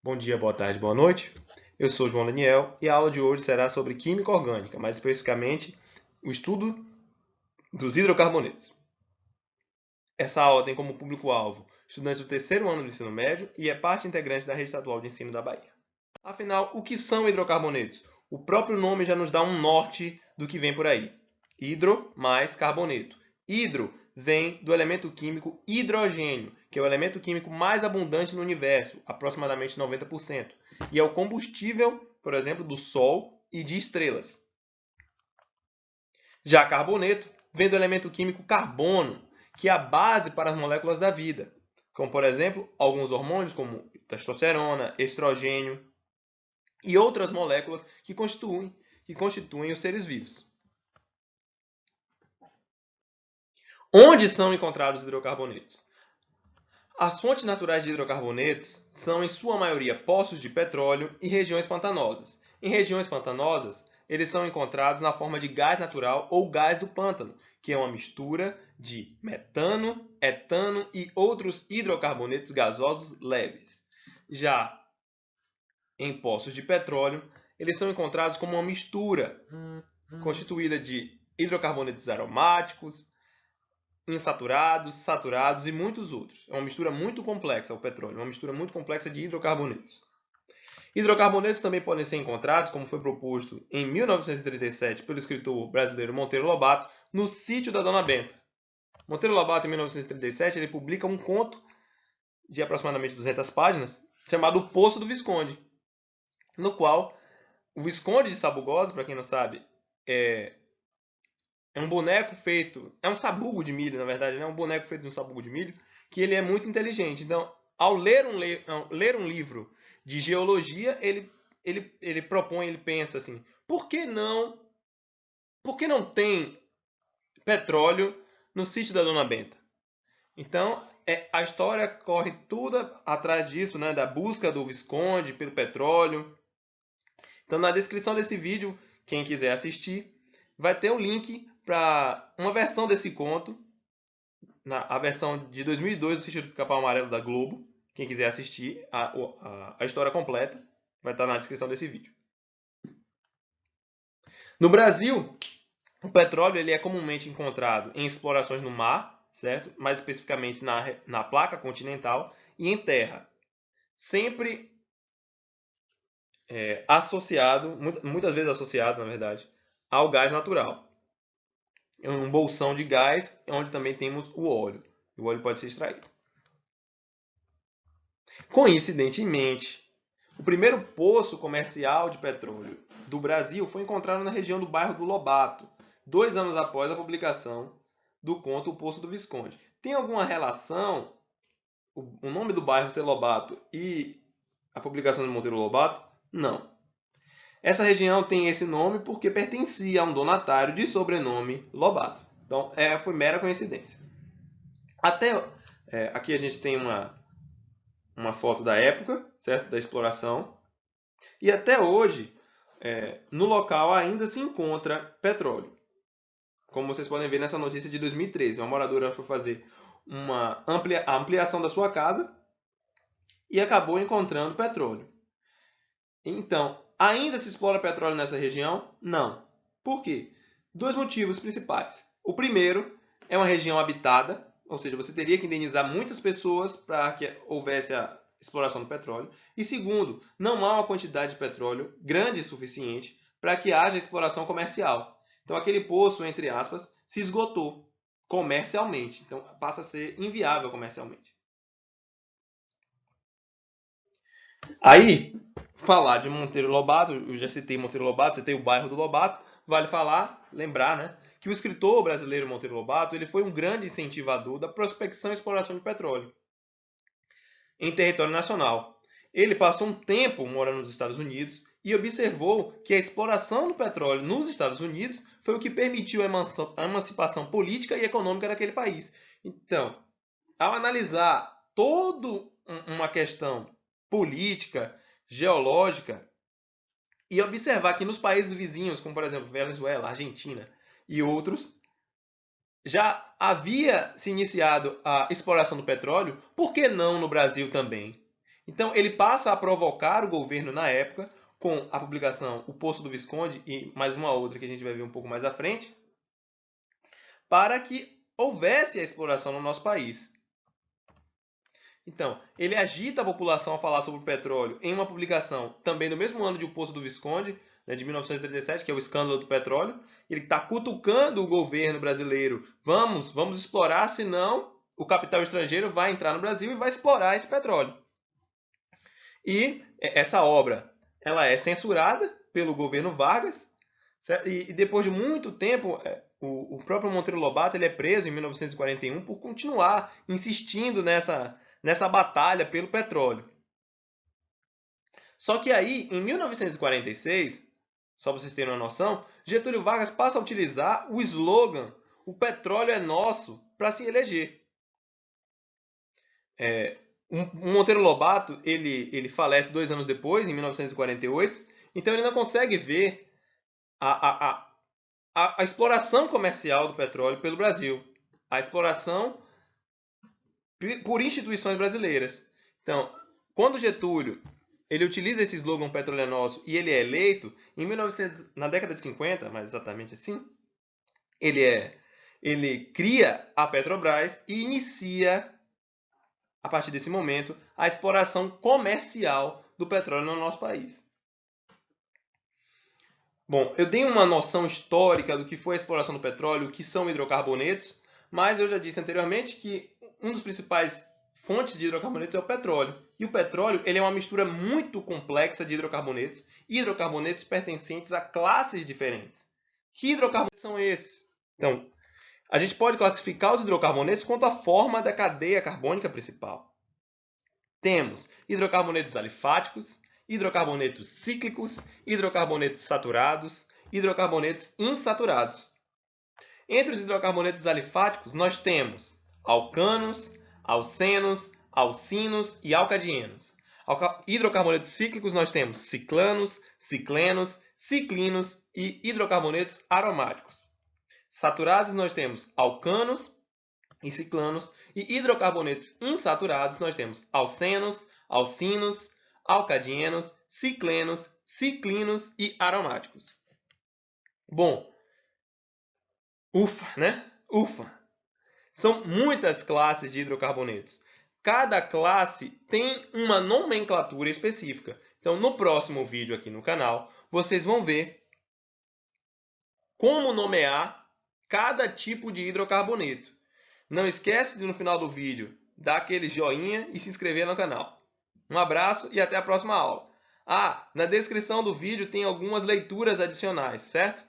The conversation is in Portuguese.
Bom dia, boa tarde, boa noite. Eu sou João Daniel e a aula de hoje será sobre química orgânica, mais especificamente o estudo dos hidrocarbonetos. Essa aula tem como público-alvo estudantes do terceiro ano do ensino médio e é parte integrante da rede estadual de ensino da Bahia. Afinal, o que são hidrocarbonetos? O próprio nome já nos dá um norte do que vem por aí. Hidro mais carboneto. Hidro vem do elemento químico hidrogênio, que é o elemento químico mais abundante no universo, aproximadamente 90%, e é o combustível, por exemplo, do Sol e de estrelas. Já carboneto vem do elemento químico carbono, que é a base para as moléculas da vida, como, por exemplo, alguns hormônios como testosterona, estrogênio e outras moléculas que constituem os seres vivos. Onde são encontrados os hidrocarbonetos? As fontes naturais de hidrocarbonetos são, em sua maioria, poços de petróleo e regiões pantanosas. Em regiões pantanosas, eles são encontrados na forma de gás natural ou gás do pântano, que é uma mistura de metano, etano e outros hidrocarbonetos gasosos leves. Já em poços de petróleo, eles são encontrados como uma mistura constituída de hidrocarbonetos aromáticos, insaturados, saturados e muitos outros. É uma mistura muito complexa o petróleo, uma mistura muito complexa de hidrocarbonetos. Hidrocarbonetos também podem ser encontrados, como foi proposto em 1937 pelo escritor brasileiro Monteiro Lobato, no sítio da Dona Benta. Monteiro Lobato, em 1937, ele publica um conto de aproximadamente 200 páginas, chamado O Poço do Visconde, no qual o Visconde de Sabugosa, para quem não sabe, é um boneco feito... É um sabugo de milho, na verdade, né? Um boneco feito de um sabugo de milho, que ele é muito inteligente. Então, ao ler um livro de geologia, ele propõe, ele pensa assim, por que não tem petróleo no sítio da Dona Benta? Então, a história corre tudo atrás disso, né? Da busca do Visconde pelo petróleo. Então, na descrição desse vídeo, quem quiser assistir, vai ter um link para uma versão desse conto, a versão de 2002 do Sítio do Capão Amarelo da Globo. Quem quiser assistir a história completa, vai estar na descrição desse vídeo. No Brasil, o petróleo ele é comumente encontrado em explorações no mar, certo? Mais especificamente na placa continental e em terra. Sempre associado, muitas vezes associado, na verdade, ao gás natural. É um bolsão de gás, onde também temos o óleo. O óleo pode ser extraído. Coincidentemente, o primeiro poço comercial de petróleo do Brasil foi encontrado na região do bairro do Lobato, 2 anos após a publicação do conto O Poço do Visconde. Tem alguma relação o nome do bairro ser Lobato e a publicação de Monteiro Lobato? Não. Essa região tem esse nome porque pertencia a um donatário de sobrenome Lobato. Então, foi mera coincidência. Aqui a gente tem uma foto da época, certo? Da exploração. E até hoje, no local ainda se encontra petróleo. Como vocês podem ver nessa notícia de 2013. Uma moradora foi fazer a ampliação da sua casa e acabou encontrando petróleo. Então, ainda se explora petróleo nessa região? Não. Por quê? 2 motivos principais. O primeiro é uma região habitada, ou seja, você teria que indenizar muitas pessoas para que houvesse a exploração do petróleo. E segundo, não há uma quantidade de petróleo grande o suficiente para que haja exploração comercial. Então, aquele poço, entre aspas, se esgotou comercialmente. Então, passa a ser inviável comercialmente. Aí, falar de Monteiro Lobato, eu já citei Monteiro Lobato, citei o bairro do Lobato, vale lembrar, né, que o escritor brasileiro Monteiro Lobato ele foi um grande incentivador da prospecção e exploração de petróleo em território nacional. Ele passou um tempo morando nos Estados Unidos e observou que a exploração do petróleo nos Estados Unidos foi o que permitiu a emancipação política e econômica daquele país. Então, ao analisar toda uma questão política, geológica, e observar que nos países vizinhos, como por exemplo Venezuela, Argentina e outros, já havia se iniciado a exploração do petróleo, por que não no Brasil também? Então, ele passa a provocar o governo na época, com a publicação O Poço do Visconde e mais uma outra que a gente vai ver um pouco mais à frente, para que houvesse a exploração no nosso país. Então, ele agita a população a falar sobre o petróleo em uma publicação também no mesmo ano de O Poço do Visconde, né, de 1937, que é o escândalo do petróleo. Ele está cutucando o governo brasileiro. Vamos explorar, senão o capital estrangeiro vai entrar no Brasil e vai explorar esse petróleo. E essa obra ela é censurada pelo governo Vargas, certo? E depois de muito tempo, o próprio Monteiro Lobato ele é preso em 1941 por continuar insistindo nessa batalha pelo petróleo. Só que aí, em 1946, só para vocês terem uma noção, Getúlio Vargas passa a utilizar o slogan "O petróleo é nosso" para se eleger. O Monteiro Lobato ele falece 2 anos depois, em 1948, então ele não consegue ver a exploração comercial do petróleo pelo Brasil, a exploração por instituições brasileiras. Então, quando Getúlio ele utiliza esse slogan "Petróleo é nosso" e ele é eleito, na década de 50, mais exatamente assim, ele cria a Petrobras e inicia, a partir desse momento, a exploração comercial do petróleo no nosso país. Bom, eu dei uma noção histórica do que foi a exploração do petróleo, o que são hidrocarbonetos, mas eu já disse anteriormente que um dos principais fontes de hidrocarbonetos é o petróleo. E o petróleo ele é uma mistura muito complexa de hidrocarbonetos e hidrocarbonetos pertencentes a classes diferentes. Que hidrocarbonetos são esses? Então, a gente pode classificar os hidrocarbonetos quanto à forma da cadeia carbônica principal. Temos hidrocarbonetos alifáticos, hidrocarbonetos cíclicos, hidrocarbonetos saturados, hidrocarbonetos insaturados. Entre os hidrocarbonetos alifáticos, nós temos alcanos, alcenos, alcinos e alcadienos. Hidrocarbonetos cíclicos, nós temos ciclanos, ciclenos, ciclinos e hidrocarbonetos aromáticos. Saturados, nós temos alcanos e ciclanos, e hidrocarbonetos insaturados, nós temos alcenos, alcinos, alcadienos, ciclenos, ciclinos e aromáticos. Bom, ufa, né? Ufa! São muitas classes de hidrocarbonetos. Cada classe tem uma nomenclatura específica. Então, no próximo vídeo aqui no canal, vocês vão ver como nomear cada tipo de hidrocarboneto. Não esquece de, no final do vídeo, dar aquele joinha e se inscrever no canal. Um abraço e até a próxima aula. Na descrição do vídeo tem algumas leituras adicionais, certo?